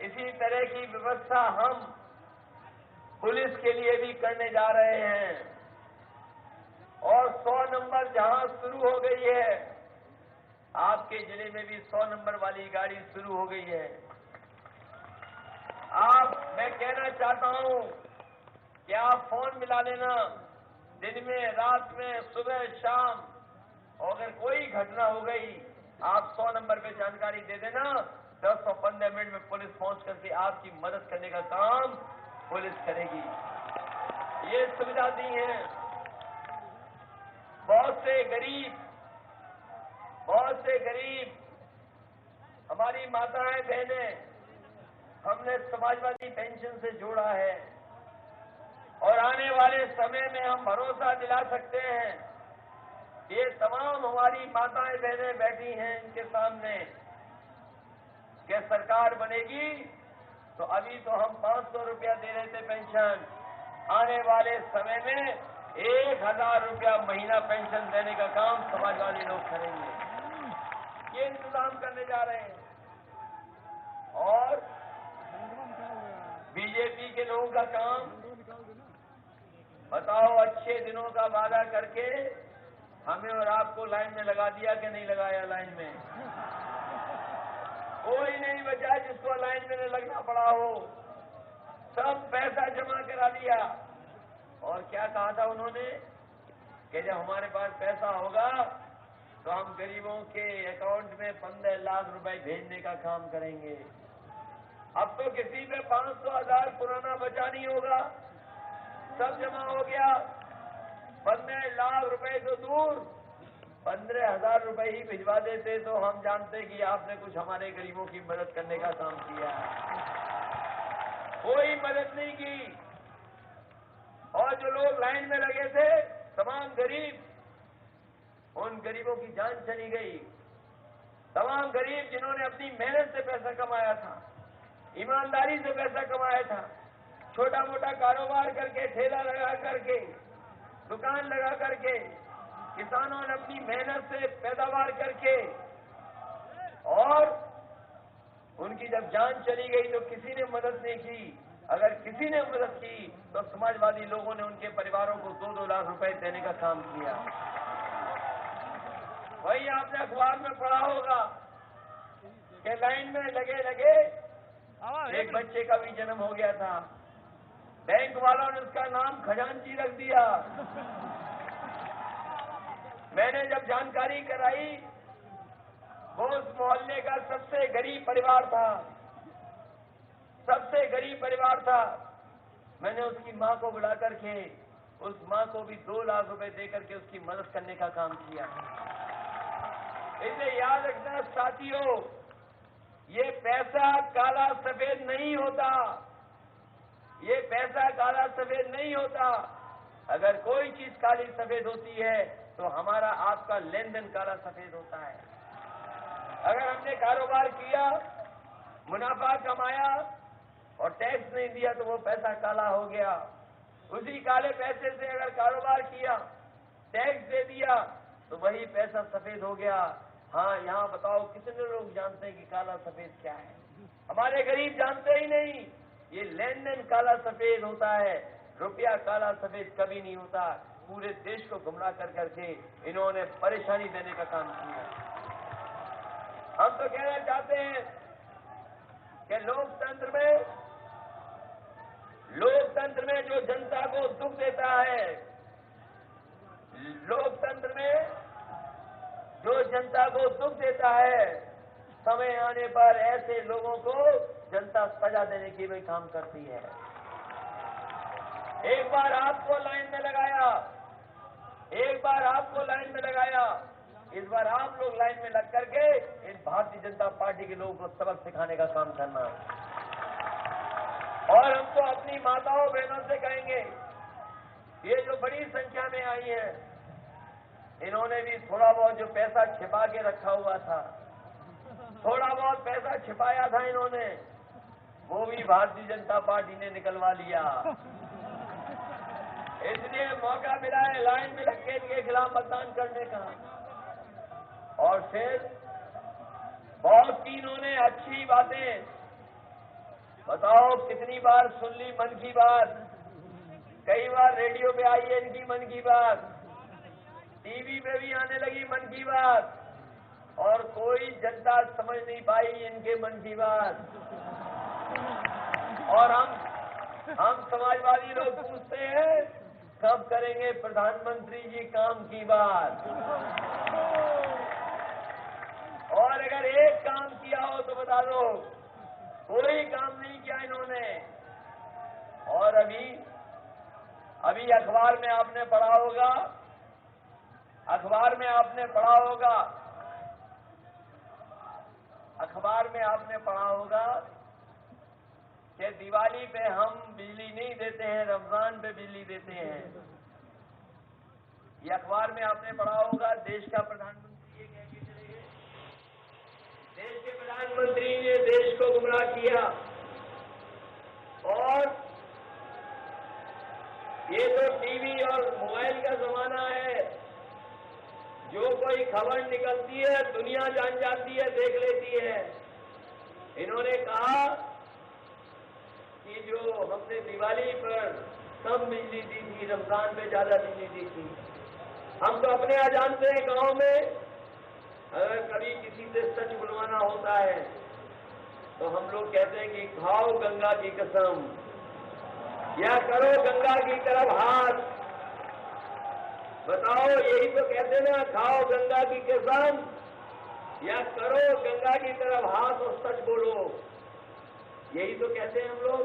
इसी तरह की व्यवस्था हम पुलिस के लिए भी करने जा रहे हैं और 100 नंबर जहां शुरू हो गई है, आपके जिले में भी 100 नंबर वाली गाड़ी शुरू हो गई है। मैं कहना चाहता हूं कि आप फोन मिला लेना, दिन में, रात में, सुबह, शाम, और अगर कोई घटना हो गई आप 100 नंबर पे जानकारी दे देना। 10 और 15 मिनट में पुलिस पहुंच करके आपकी मदद करने का काम पुलिस करेगी। ये सुविधा दी है। बहुत से गरीब हमारी माताएं बहनें हमने समाजवादी पेंशन से जोड़ा है और आने वाले समय में हम भरोसा दिला सकते हैं, ये तमाम हमारी माताएं बहनें बैठी हैं इनके सामने, कि सरकार बनेगी तो अभी तो हम 500 रुपया दे रहे थे पेंशन, आने वाले समय में 1000 रुपया महीना पेंशन देने का काम समाजवादी लोग करेंगे। ये इंतजाम करने जा रहे हैं। और बीजेपी के लोगों का काम बताओ, अच्छे दिनों का वादा करके हमें और आपको लाइन में लगा दिया कि नहीं लगाया? लाइन में कोई नहीं बचा जिसको लाइन में लगना पड़ा हो, सब पैसा जमा करा दिया। और क्या कहा था उन्होंने कि जब हमारे पास पैसा होगा तो हम गरीबों के अकाउंट में 15 लाख रुपए भेजने का काम करेंगे। अब तो किसी पे 500,000 पुराना बचा नहीं होगा, सब जमा हो गया। 15 लाख रुपए तो दूर, 15,000 रुपए ही भिजवा देते तो हम जानते कि आपने कुछ हमारे गरीबों की मदद करने का काम किया। कोई मदद नहीं की। और जो लोग लाइन में लगे थे, तमाम गरीब, उन गरीबों की जान चली गई। तमाम गरीब जिन्होंने अपनी मेहनत से पैसा कमाया था, ईमानदारी से पैसा कमाया था, छोटा मोटा कारोबार करके, ठेला लगा करके, दुकान लगा करके, किसानों ने अपनी मेहनत से पैदावार करके, और उनकी जब जान चली गई तो किसी ने मदद नहीं की। अगर किसी ने मदद की तो समाजवादी लोगों ने उनके परिवारों को 2-2 लाख रुपए देने का काम किया। वही आपने अखबार में पढ़ा होगा कि लाइन में लगे एक बच्चे का भी जन्म हो गया था, बैंक वालों ने उसका नाम खजांची रख दिया। मैंने जब जानकारी कराई, वो उस मोहल्ले का सबसे गरीब परिवार था, सबसे गरीब परिवार था। मैंने उसकी मां को बुला करके उस मां को भी 2 लाख रुपए देकर के उसकी मदद करने का काम किया। इसलिए याद रखना साथियों, ये पैसा काला सफेद नहीं होता, ये पैसा काला सफेद नहीं होता। अगर कोई चीज काली सफेद होती है तो हमारा आपका लेन देन काला सफेद होता है। अगर हमने कारोबार किया, मुनाफा कमाया और टैक्स नहीं दिया तो वो पैसा काला हो गया। उसी काले पैसे से अगर कारोबार किया, टैक्स दे दिया तो वही पैसा सफेद हो गया। हाँ, यहाँ बताओ कितने लोग जानते हैं कि काला सफेद क्या है? हमारे गरीब जानते ही नहीं। ये लेन देन काला सफेद होता है, रुपया काला सफेद कभी नहीं होता। पूरे देश को गुमराह कर करके इन्होंने परेशानी देने का काम किया। हम तो कहना चाहते हैं कि लोकतंत्र में जो जनता को दुख देता है, लोकतंत्र में जो जनता को दुख देता है, समय आने पर ऐसे लोगों को जनता सजा देने की भी काम करती है। एक बार आपको लाइन में लगाया, इस बार आप लोग लाइन में लग करके इन भारतीय जनता पार्टी के लोगों को सबक सिखाने का काम करना। और हम तो अपनी माताओं बहनों से कहेंगे, ये जो बड़ी संख्या में आई है, इन्होंने भी थोड़ा बहुत जो पैसा छिपा के रखा हुआ था, थोड़ा बहुत पैसा छिपाया था इन्होंने, वो भी भारतीय जनता पार्टी ने निकलवा लिया। इसलिए मौका मिला है लाइन में लग के इनके खिलाफ मतदान करने का। और फिर बहुत सी इन्होंने अच्छी बातें बताओ कितनी बार सुन ली मन की बात। कई बार रेडियो पे आई है इनकी मन की बात, टीवी पे भी आने लगी मन की बात, और कोई जनता समझ नहीं पाई इनके मन की बात। और हम समाजवादी लोग पूछते हैं कब करेंगे प्रधानमंत्री जी काम की बात। और अगर एक काम किया हो तो बता दो, कोई काम नहीं किया इन्होंने। और अभी अखबार में आपने पढ़ा होगा, अखबार में आपने पढ़ा होगा कि दिवाली पे हम बिजली नहीं देते हैं, रमजान पे बिजली देते हैं। ये अखबार में आपने पढ़ा होगा। देश का प्रधानमंत्री ये कह के चले गए, देश के प्रधानमंत्री ने देश को गुमराह किया। और ये तो टीवी और मोबाइल का जमाना है, जो कोई खबर निकलती है दुनिया जान जाती है, देख लेती है। इन्होंने कहा कि जो हमने दिवाली पर कम बिजली दी थी, रमजान में ज्यादा बिजली दी थी। हम तो अपने यहाँ जानते हैं, गांव में अगर कभी किसी से सच बुलवाना होता है तो हम लोग कहते हैं कि खाओ गंगा की कसम, या करो गंगा की तरफ हाथ। बताओ, यही तो कहते ना, खाओ गंगा की कसम या करो गंगा की तरफ हाथ और सच बोलो, यही तो कहते हैं हम लोग।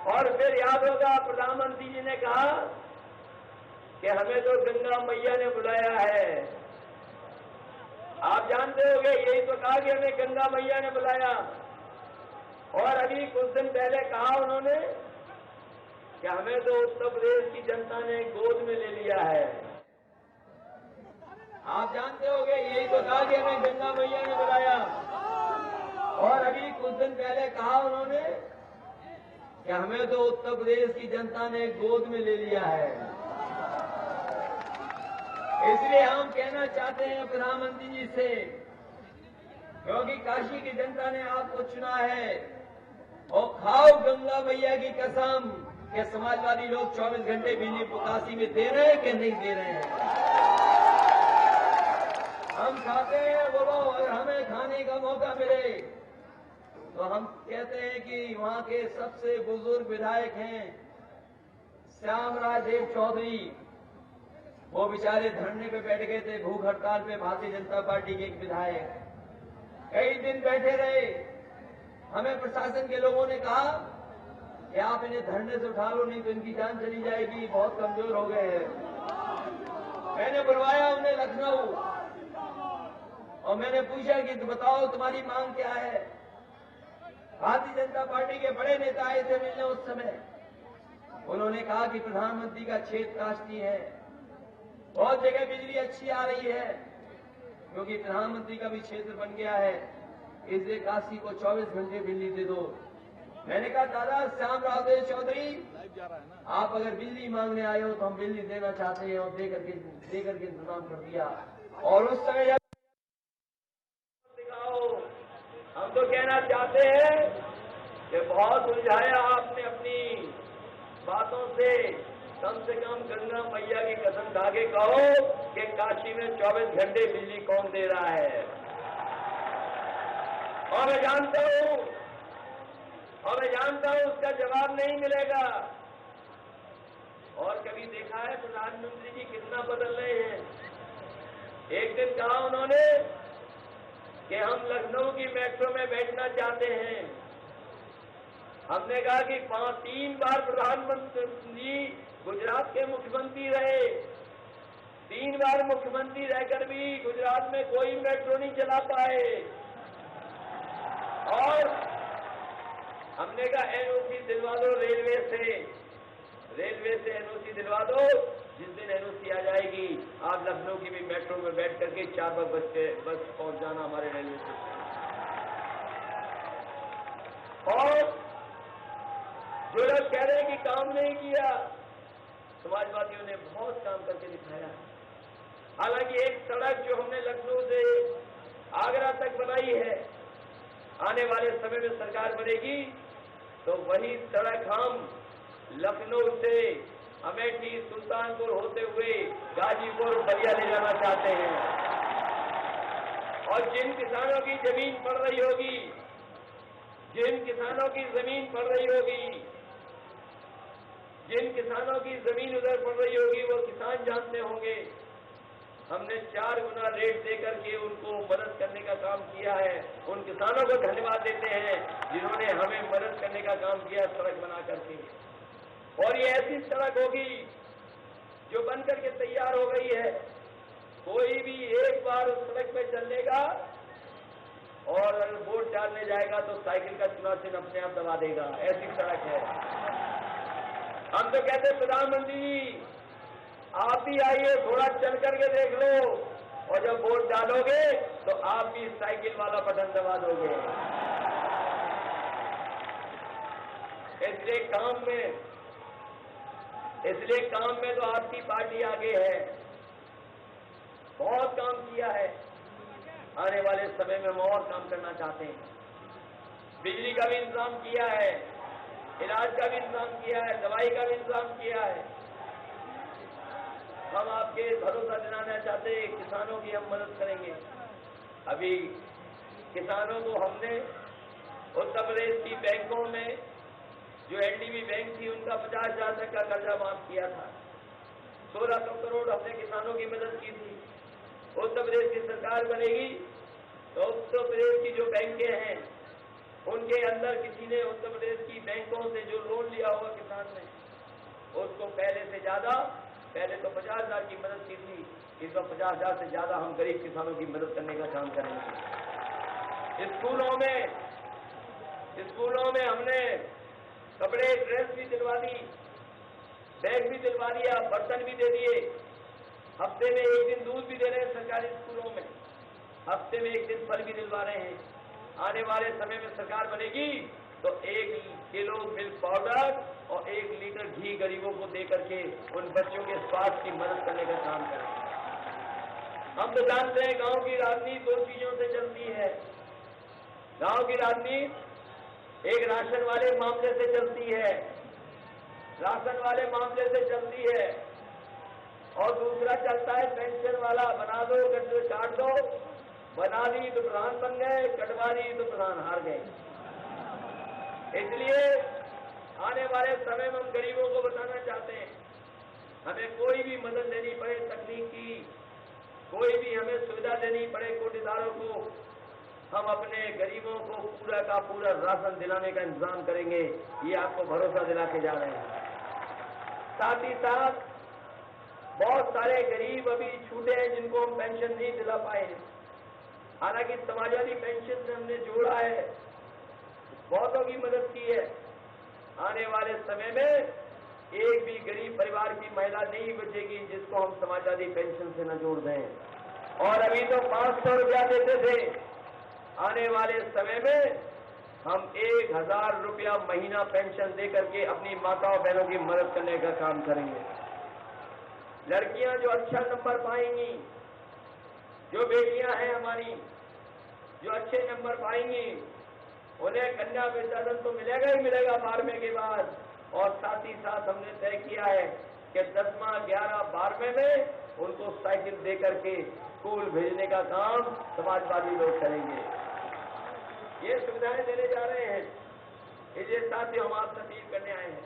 और फिर याद होगा प्रधानमंत्री जी ने कहा कि हमें तो गंगा मैया ने बुलाया है। आप जानते होंगे, यही तो कहा कि हमें गंगा मैया ने बुलाया। और अभी कुछ दिन पहले कहा उन्होंने कि हमें तो उत्तर प्रदेश की जनता ने गोद में ले लिया है। आप जानते होंगे, यही तो कहा कि हमें गंगा मैया ने बुलाया। और अभी कुछ दिन पहले कहा उन्होंने कि हमें तो उत्तर प्रदेश की जनता ने गोद में ले लिया है। इसलिए हम कहना चाहते हैं प्रधानमंत्री जी से, क्योंकि काशी की जनता ने आपको चुना है, और खाओ गंगा मैया की कसम कि समाजवादी लोग 24 घंटे बिजली काशी में दे रहे हैं कि नहीं दे रहे हैं। हम खाते हैं, बोलो, अगर हमें खाने का मौका मिले तो हम कहते हैं कि वहां के सबसे बुजुर्ग विधायक हैं श्याम राजदेव चौधरी। वो बेचारे धरने पे बैठ गए थे, भूख हड़ताल पे, भारतीय जनता पार्टी के एक विधायक कई दिन बैठे रहे। हमें प्रशासन के लोगों ने कहा कि आप इन्हें धरने से उठा लो, नहीं तो इनकी जान चली जाएगी, बहुत कमजोर हो गए हैं। मैंने बुलवाया उन्हें लखनऊ और मैंने पूछा कि बताओ तुम्हारी मांग क्या है। भारतीय जनता पार्टी के बड़े नेता आए थे मिलने उस समय। उन्होंने कहा कि प्रधानमंत्री का क्षेत्र काशी है, बहुत जगह बिजली अच्छी आ रही है, क्योंकि प्रधानमंत्री का भी क्षेत्र बन गया है, इसलिए काशी को 24 घंटे बिजली दे दो। मैंने कहा दादा श्याम राजदेव चौधरी, आप अगर बिजली मांगने आए हो तो हम बिजली देना चाहते हैं, और दे करके इंतजाम कर दिया। और उस समय हम तो कहना चाहते हैं कि बहुत उलझाया आपने अपनी बातों से, कम से कम गंगा मैया की कसम खा के कहो कि काशी में 24 घंटे बिजली कौन दे रहा है। और मैं जानता हूं उसका जवाब नहीं मिलेगा। और कभी देखा है प्रधानमंत्री जी कितना बदल रहे हैं। एक दिन कहा उन्होंने कि हम लखनऊ की मेट्रो में बैठना चाहते हैं। हमने कहा कि 3 बार प्रधानमंत्री जी गुजरात के मुख्यमंत्री रहे, 3 बार मुख्यमंत्री रहकर भी गुजरात में कोई मेट्रो नहीं चला पाए। और हमने कहा एनओसी दिलवा दो रेलवे से एनओसी दिलवा दो। जिस दिन एनओसी आ जाएगी आप लखनऊ की भी मेट्रो में बैठ करके 4 बस पहुंच जाना हमारे रेलवे स्टेशन। और जो लोग कह रहे हैं कि काम नहीं किया, समाजवादियों ने बहुत काम करके दिखाया। हालांकि एक सड़क जो हमने लखनऊ से आगरा तक बनाई है, आने वाले समय में सरकार बनेगी तो वही सड़क हम लखनऊ से अमेठी, सुल्तानपुर होते हुए गाजीपुर, बलिया ले जाना चाहते हैं। और जिन किसानों की जमीन पड़ रही होगी, जिन किसानों की जमीन पड़ रही होगी, जिन किसानों की जमीन उधर पड़ रही होगी, वो किसान जानते होंगे हमने 4 गुना रेट देकर के उनको मदद करने का काम किया है। उन किसानों को धन्यवाद देते हैं जिन्होंने हमें मदद करने का काम किया सड़क बना करके। और ये ऐसी सड़क होगी जो बन करके तैयार हो गई है। कोई भी एक बार उस सड़क पे चलेगा और अगर वोट डालने जाएगा तो साइकिल का चुनाव चिन्ह अपने आप दबा देगा, ऐसी सड़क है। हम तो कहते हैं प्रधानमंत्री जी आप भी आइए, थोड़ा चल करके देख लो, और जब वोट डालोगे तो आप भी साइकिल वाला बटन दबा दोगे। इसलिए काम में तो आपकी पार्टी आगे है, बहुत काम किया है। आने वाले समय में हम और काम करना चाहते हैं। बिजली का भी इंतजाम किया है, इलाज का भी इंतजाम किया है, दवाई का भी इंतजाम किया है। हम आपके भरोसा दिलाना चाहते हैं, किसानों की हम मदद करेंगे। अभी किसानों को हमने उत्तर प्रदेश की बैंकों में जो एलडीबी बैंक थी उनका 50,000 तक का कर्जा माफ किया था। 1600 करोड़ हमने किसानों की मदद की थी। उत्तर प्रदेश की सरकार बनेगी तो उत्तर प्रदेश की जो बैंकें हैं उनके अंदर किसी ने उत्तर प्रदेश की बैंकों से जो लोन लिया होगा किसान ने, उसको पहले तो 50,000 की मदद की थी, इस बार 50,000 से ज्यादा हम गरीब किसानों की मदद करने का काम करेंगे। स्कूलों में हमने कपड़े, ड्रेस भी दिलवा दी, बैग भी दिलवा दिया, बर्तन भी दे दिए। हफ्ते में 1 दिन दूध भी दे रहे हैं सरकारी स्कूलों में, हफ्ते में 1 दिन फल भी दिलवा रहे हैं। आने वाले समय में सरकार बनेगी तो 1 किलो मिल्क पाउडर और 1 लीटर घी गरीबों को दे करके उन बच्चों के स्वास्थ्य की मदद करने का काम करें। हम तो जानते हैं गांव की राजनीति 2 चीजों से चलती है। गांव की राजनीति एक राशन वाले मामले से चलती है, राशन वाले मामले से चलती है, और दूसरा चलता है पेंशन वाला, बना दो काट दो, बना दी तो प्रधान बन गए, कटवा दी तो प्रधान हार गए। इसलिए आने वाले समय में हम गरीबों को बताना चाहते हैं, हमें कोई भी मदद लेनी पड़े तकनीक की, कोई भी हमें सुविधा देनी पड़े कोटेदारों को, हम अपने गरीबों को पूरा का पूरा राशन दिलाने का इंतजाम करेंगे। ये आपको भरोसा दिला के जा रहे हैं। साथ ही साथ बहुत सारे गरीब अभी छूटे हैं जिनको हम पेंशन नहीं दिला पाए हैं। हालांकि समाजवादी पेंशन से हमने जोड़ा है, बहुतों की मदद की है। आने वाले समय में एक भी गरीब परिवार की महिला नहीं बचेगी जिसको हम समाजवादी पेंशन से न जोड़ दें। और अभी तो 500 रुपया देते थे, आने वाले समय में हम 1,000 रुपया महीना पेंशन दे करके अपनी माताओं बहनों की मदद करने का काम करेंगे। लड़कियां जो अच्छा नंबर पाएंगी, जो बेटियां हैं हमारी जो अच्छे नंबर पाएंगी, उन्हें कन्या विद्याधन तो मिलेगा ही मिलेगा 12वें के बाद। और साथ ही साथ हमने तय किया है कि 10वां 11 12वें में उनको साइकिल दे करके स्कूल भेजने का काम समाजवादी लोग करेंगे। ये सुविधाएं देने जा रहे हैं। इसलिए साथियों हम आपसे अपील करने आए हैं,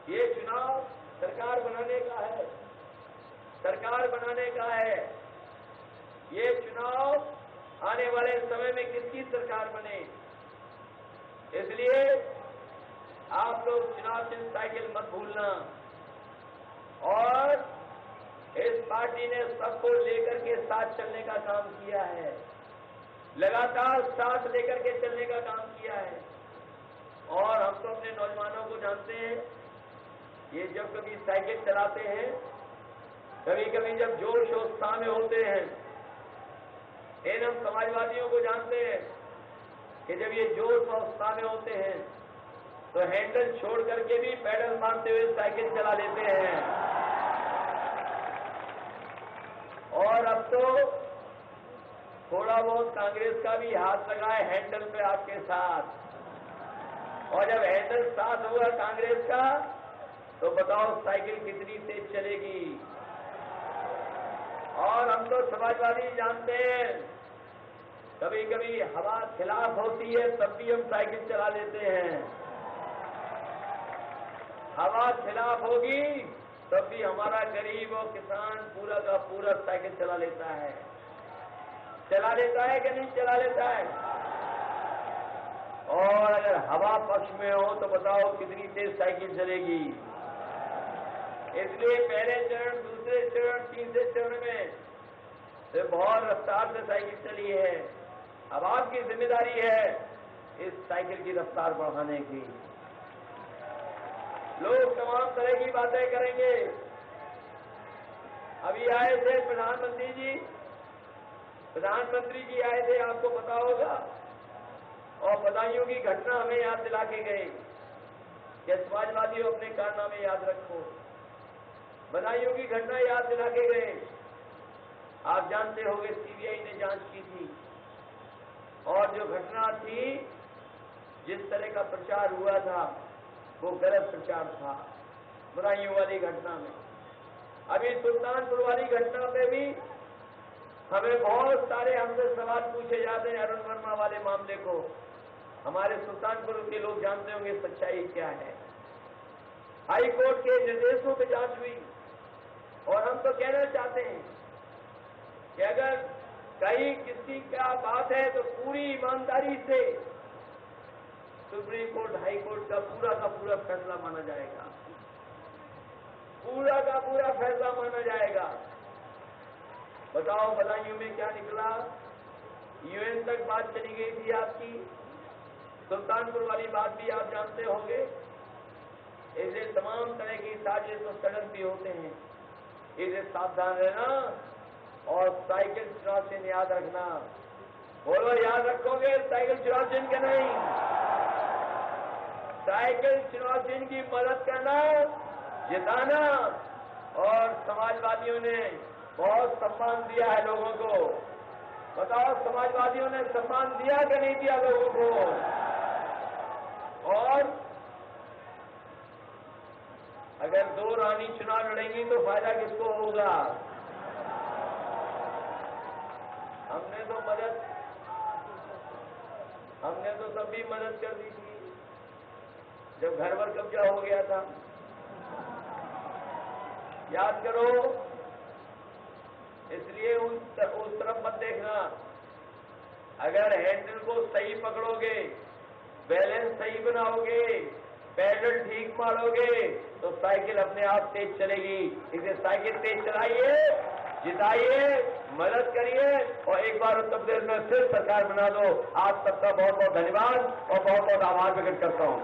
ये चुनाव सरकार बनाने का है, सरकार बनाने का है। ये चुनाव आने वाले समय में किसकी सरकार बने, इसलिए आप लोग चुनाव चिन्ह साइकिल मत भूलना। और इस पार्टी ने सबको लेकर के साथ चलने का काम किया है, लगातार साथ लेकर के चलने का काम किया है। और हम तो अपने नौजवानों को जानते हैं, ये जब कभी साइकिल चलाते हैं, कभी कभी जब जोश और उत्साह में होते हैं, इन हम समाजवादियों को जानते हैं कि जब ये जोश और उत्साह में होते हैं तो हैंडल छोड़ करके भी पैडल मारते हुए साइकिल चला लेते हैं। और अब तो थोड़ा बहुत कांग्रेस का भी हाथ लगा है हैंडल पे आपके साथ, और जब हैंडल साथ हुआ कांग्रेस का तो बताओ साइकिल कितनी तेज चलेगी। और हम तो समाजवादी जानते हैं, कभी कभी हवा खिलाफ होती है तब भी हम साइकिल चला लेते हैं। हवा खिलाफ होगी तब भी हमारा गरीब और किसान पूरा का पूरा साइकिल चला लेता है। चला लेता है कि नहीं चला लेता है? और अगर हवा पक्ष में हो तो बताओ कितनी तेज साइकिल चलेगी। इसलिए पहले चरण, दूसरे चरण, तीसरे चरण में से बहुत रफ्तार से साइकिल चली है। अब आपकी जिम्मेदारी है इस साइकिल की रफ्तार बढ़ाने की। लोग तमाम तरह की बातें करेंगे। अभी आए थे प्रधानमंत्री जी, प्रधानमंत्री जी आए थे, आपको पता होगा, और बधाइयों की घटना हमें याद दिला के गए कि समाजवादियों अपने कारनामे याद रखो। बधाइयों की घटना याद दिला के गए। आप जानते होंगे सीबीआई ने जांच की थी, और जो घटना थी, जिस तरह का प्रचार हुआ था वो गलत प्रचार था बधाइयों वाली घटना में। अभी सुल्तानपुर वाली घटना में भी हमें बहुत सारे हमसे सवाल पूछे जाते हैं। अरुण वर्मा वाले मामले को हमारे सुल्तानपुर के लोग जानते होंगे सच्चाई क्या है। हाई कोर्ट के निर्देशों पे जांच हुई, और हम तो कहना चाहते हैं कि अगर कहीं किसी का बात है तो पूरी ईमानदारी से सुप्रीम कोर्ट, हाई कोर्ट का पूरा फैसला माना जाएगा। पूरा का पूरा फैसला माना जाएगा। बताओ बधाइयों में क्या निकला? यूएन तक बात चली गई थी आपकी। सुल्तानपुर वाली बात भी आप जानते होंगे। ऐसे तमाम तरह की साजिश और षड्यंत्र भी होते हैं। इसे सावधान रहना और साइकिल चुनाव चिन्ह याद रखना। बोलो, याद रखोगे साइकिल चुनाव चिन्ह के नहीं? साइकिल चुनाव चिन्ह की मदद करना, जिताना। और समाजवादियों ने बहुत सम्मान दिया है लोगों को। बताओ, समाजवादियों ने सम्मान दिया कि नहीं दिया लोगों को? और अगर दो रानी चुनाव लड़ेंगी तो फायदा किसको होगा? हमने तो तब भी मदद कर दी थी जब घर पर कब्जा हो गया था। याद करो। इसलिए उस तरफ मत देखना। अगर हैंडल को सही पकड़ोगे, बैलेंस सही बनाओगे, पैडल ठीक मारोगे तो साइकिल अपने आप तेज चलेगी। इसे साइकिल तेज चलाइए, जिताइए, मदद करिए, और एक बार उत्तर प्रदेश में फिर सरकार बना दो। आप सबका बहुत बहुत धन्यवाद और बहुत बहुत आभार प्रकट करता हूं।